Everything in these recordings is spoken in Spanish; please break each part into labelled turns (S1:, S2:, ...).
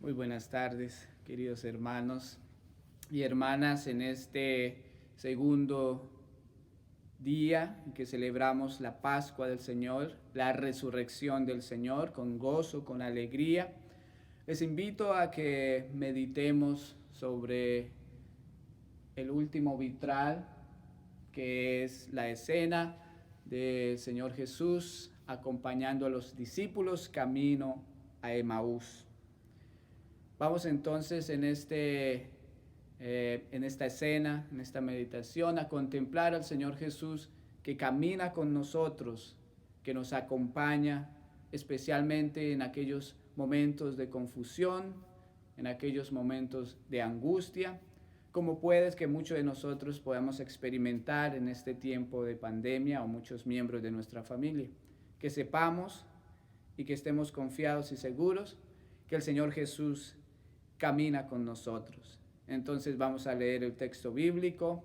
S1: Muy buenas tardes, queridos hermanos y hermanas, en este segundo día en que celebramos la Pascua del Señor, la resurrección del Señor, con gozo, con alegría. Les invito a que meditemos sobre el último vitral, que es la escena del Señor Jesús acompañando a los discípulos camino a Emaús. Vamos entonces en esta escena, en esta meditación, a contemplar al Señor Jesús que camina con nosotros, que nos acompaña especialmente en aquellos momentos de confusión, en aquellos momentos de angustia, como puedes que muchos de nosotros podamos experimentar en este tiempo de pandemia o muchos miembros de nuestra familia. Que sepamos y que estemos confiados y seguros que el Señor Jesús camina con nosotros. Entonces vamos a leer el texto bíblico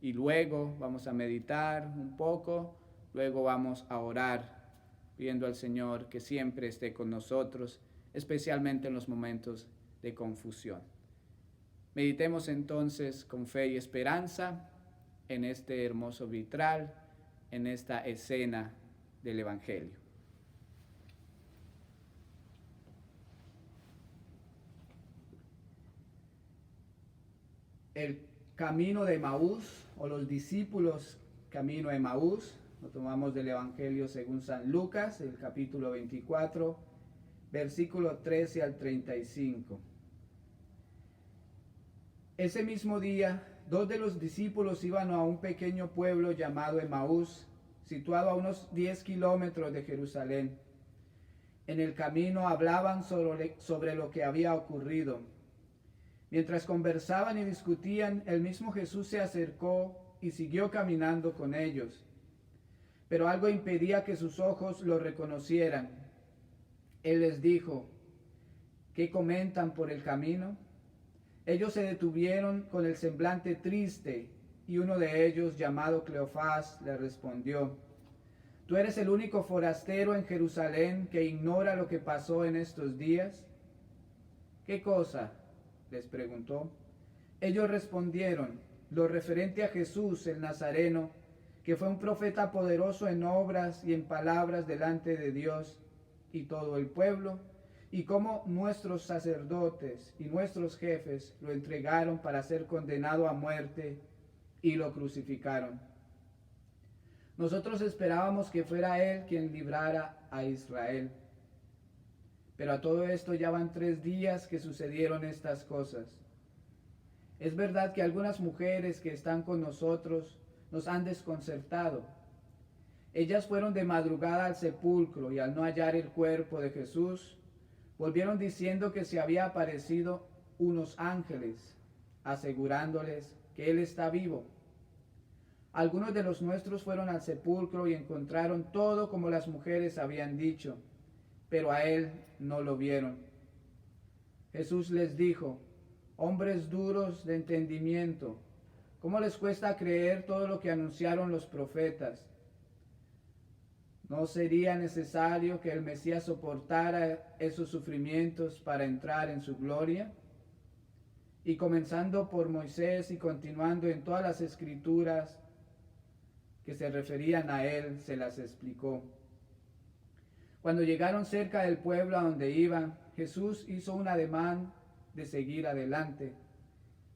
S1: y luego vamos a meditar un poco, luego vamos a orar pidiendo al Señor que siempre esté con nosotros, especialmente en los momentos de confusión. Meditemos entonces con fe y esperanza en este hermoso vitral, en esta escena del Evangelio. El camino de Emaús, o los discípulos camino a Emaús, lo tomamos del Evangelio según San Lucas, el capítulo 24, versículo 13 al 35. Ese mismo día, dos de los discípulos iban a un pequeño pueblo llamado Emaús, situado a unos 10 kilómetros de Jerusalén. En el camino hablaban sobre lo que había ocurrido. Mientras conversaban y discutían, el mismo Jesús se acercó y siguió caminando con ellos. Pero algo impedía que sus ojos lo reconocieran. Él les dijo: ¿qué comentan por el camino? Ellos se detuvieron con el semblante triste, y uno de ellos, llamado Cleofás, le respondió: ¿tú eres el único forastero en Jerusalén que ignora lo que pasó en estos días? ¿Qué cosa?, les preguntó. Ellos respondieron: lo referente a Jesús el Nazareno, que fue un profeta poderoso en obras y en palabras delante de Dios y todo el pueblo, y cómo nuestros sacerdotes y nuestros jefes lo entregaron para ser condenado a muerte y lo crucificaron. Nosotros esperábamos que fuera Él quien librara a Israel. Pero a todo esto ya van 3 días que sucedieron estas cosas. Es verdad que algunas mujeres que están con nosotros nos han desconcertado. Ellas fueron de madrugada al sepulcro y al no hallar el cuerpo de Jesús, volvieron diciendo que se había aparecido unos ángeles, asegurándoles que Él está vivo. Algunos de los nuestros fueron al sepulcro y encontraron todo como las mujeres habían dicho, pero a Él no lo vieron. Jesús les dijo: hombres duros de entendimiento, ¿cómo les cuesta creer todo lo que anunciaron los profetas? ¿No sería necesario que el Mesías soportara esos sufrimientos para entrar en su gloria? Y comenzando por Moisés y continuando en todas las escrituras que se referían a él, se las explicó. Cuando llegaron cerca del pueblo a donde iban, Jesús hizo un ademán de seguir adelante,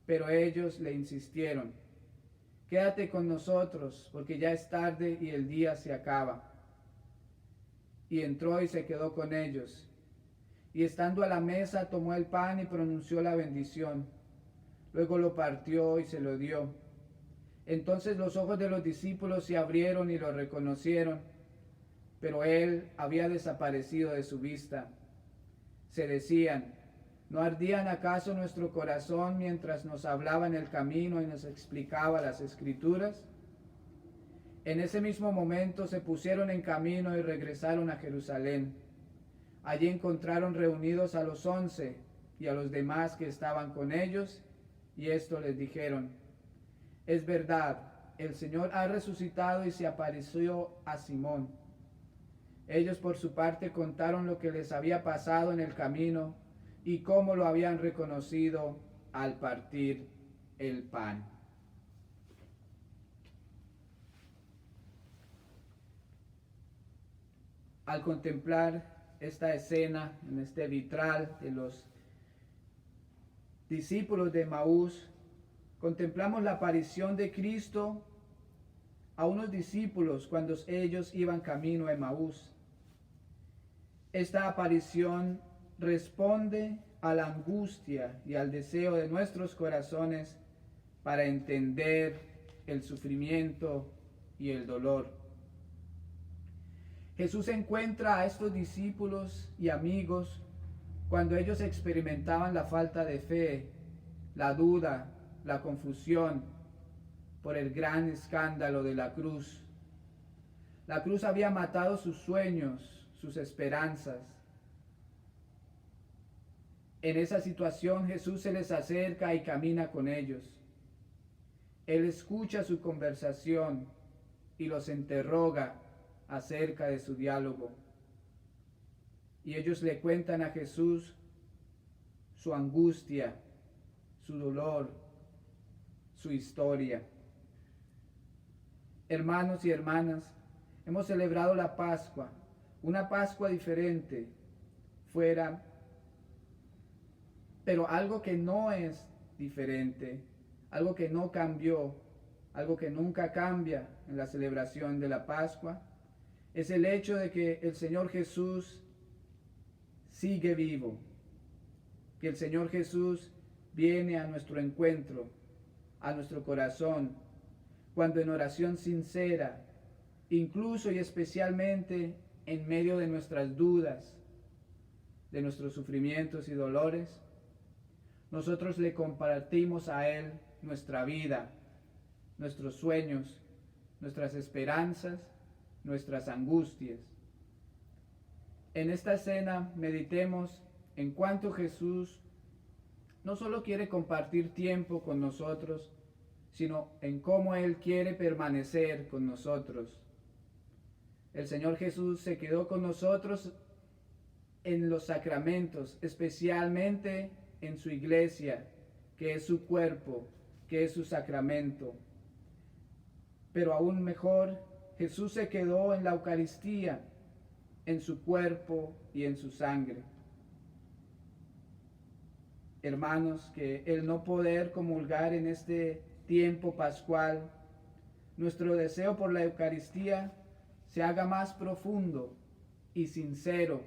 S1: pero ellos le insistieron: quédate con nosotros, porque ya es tarde y el día se acaba. Y entró y se quedó con ellos. Y estando a la mesa, tomó el pan y pronunció la bendición. Luego lo partió y se lo dio. Entonces los ojos de los discípulos se abrieron y lo reconocieron, pero él había desaparecido de su vista. Se decían: ¿no ardían acaso nuestro corazón mientras nos hablaba en el camino y nos explicaba las escrituras? En ese mismo momento se pusieron en camino y regresaron a Jerusalén. Allí encontraron reunidos a los 11 y a los demás que estaban con ellos, y esto les dijeron: es verdad, el Señor ha resucitado y se apareció a Simón. Ellos por su parte contaron lo que les había pasado en el camino y cómo lo habían reconocido al partir el pan. Al contemplar esta escena en este vitral de los discípulos de Emaús, contemplamos la aparición de Cristo a unos discípulos cuando ellos iban camino a Emaús. Esta aparición responde a la angustia y al deseo de nuestros corazones para entender el sufrimiento y el dolor. Jesús encuentra a estos discípulos y amigos cuando ellos experimentaban la falta de fe, la duda, la confusión por el gran escándalo de la cruz. La cruz había matado sus sueños, sus esperanzas. En esa situación Jesús se les acerca y camina con ellos. Él escucha su conversación y los interroga acerca de su diálogo. Y ellos le cuentan a Jesús su angustia, su dolor, su historia. Hermanos y hermanas, hemos celebrado la Pascua, una Pascua diferente, pero algo que no es diferente, algo que no cambió, algo que nunca cambia en la celebración de la Pascua, es el hecho de que el Señor Jesús sigue vivo, que el Señor Jesús viene a nuestro encuentro, a nuestro corazón, cuando en oración sincera, incluso y especialmente en medio de nuestras dudas, de nuestros sufrimientos y dolores, nosotros le compartimos a Él nuestra vida, nuestros sueños, nuestras esperanzas, nuestras angustias. En esta escena meditemos en cuánto Jesús no solo quiere compartir tiempo con nosotros, sino en cómo Él quiere permanecer con nosotros. El Señor Jesús se quedó con nosotros en los sacramentos, especialmente en su iglesia, que es su cuerpo, que es su sacramento. Pero aún mejor, Jesús se quedó en la Eucaristía, en su cuerpo y en su sangre. Hermanos, que el no poder comulgar en este tiempo pascual, nuestro deseo por la Eucaristía se haga más profundo y sincero,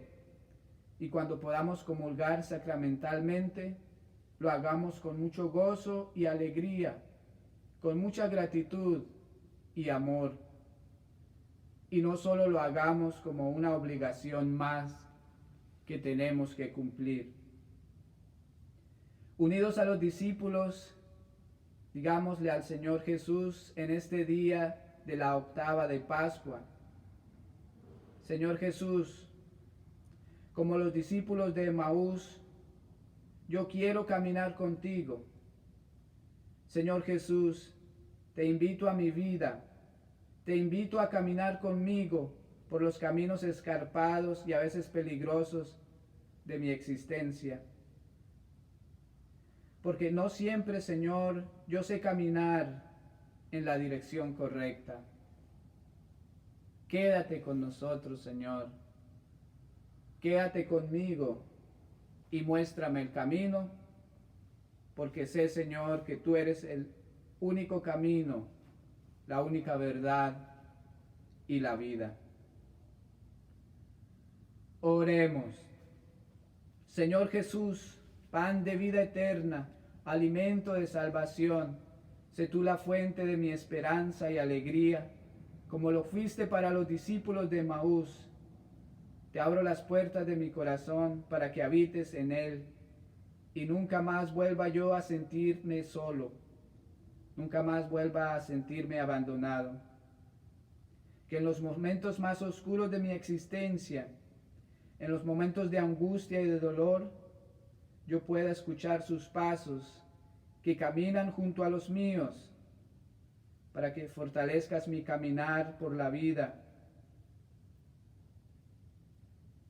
S1: y cuando podamos comulgar sacramentalmente, lo hagamos con mucho gozo y alegría, con mucha gratitud y amor, y no solo lo hagamos como una obligación más que tenemos que cumplir. Unidos a los discípulos, digámosle al Señor Jesús en este día de la octava de Pascua: Señor Jesús, como los discípulos de Emaús, yo quiero caminar contigo. Señor Jesús, te invito a mi vida, te invito a caminar conmigo por los caminos escarpados y a veces peligrosos de mi existencia. Porque no siempre, Señor, yo sé caminar en la dirección correcta. Quédate con nosotros, Señor. Quédate conmigo y muéstrame el camino, porque sé, Señor, que tú eres el único camino, la única verdad y la vida. Oremos. Señor Jesús, pan de vida eterna, alimento de salvación, sé tú la fuente de mi esperanza y alegría, como lo fuiste para los discípulos de Emaús. Te abro las puertas de mi corazón para que habites en él y nunca más vuelva yo a sentirme solo, nunca más vuelva a sentirme abandonado. Que en los momentos más oscuros de mi existencia, en los momentos de angustia y de dolor, yo pueda escuchar sus pasos que caminan junto a los míos, para que fortalezcas mi caminar por la vida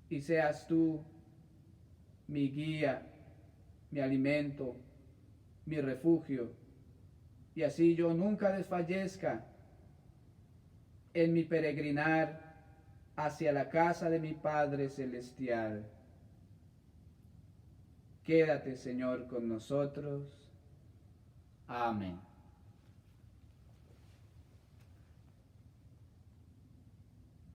S1: y seas tú mi guía mi alimento, mi refugio, y así yo nunca desfallezca en mi peregrinar hacia la casa de mi Padre Celestial. Quédate, Señor, con nosotros. Amén.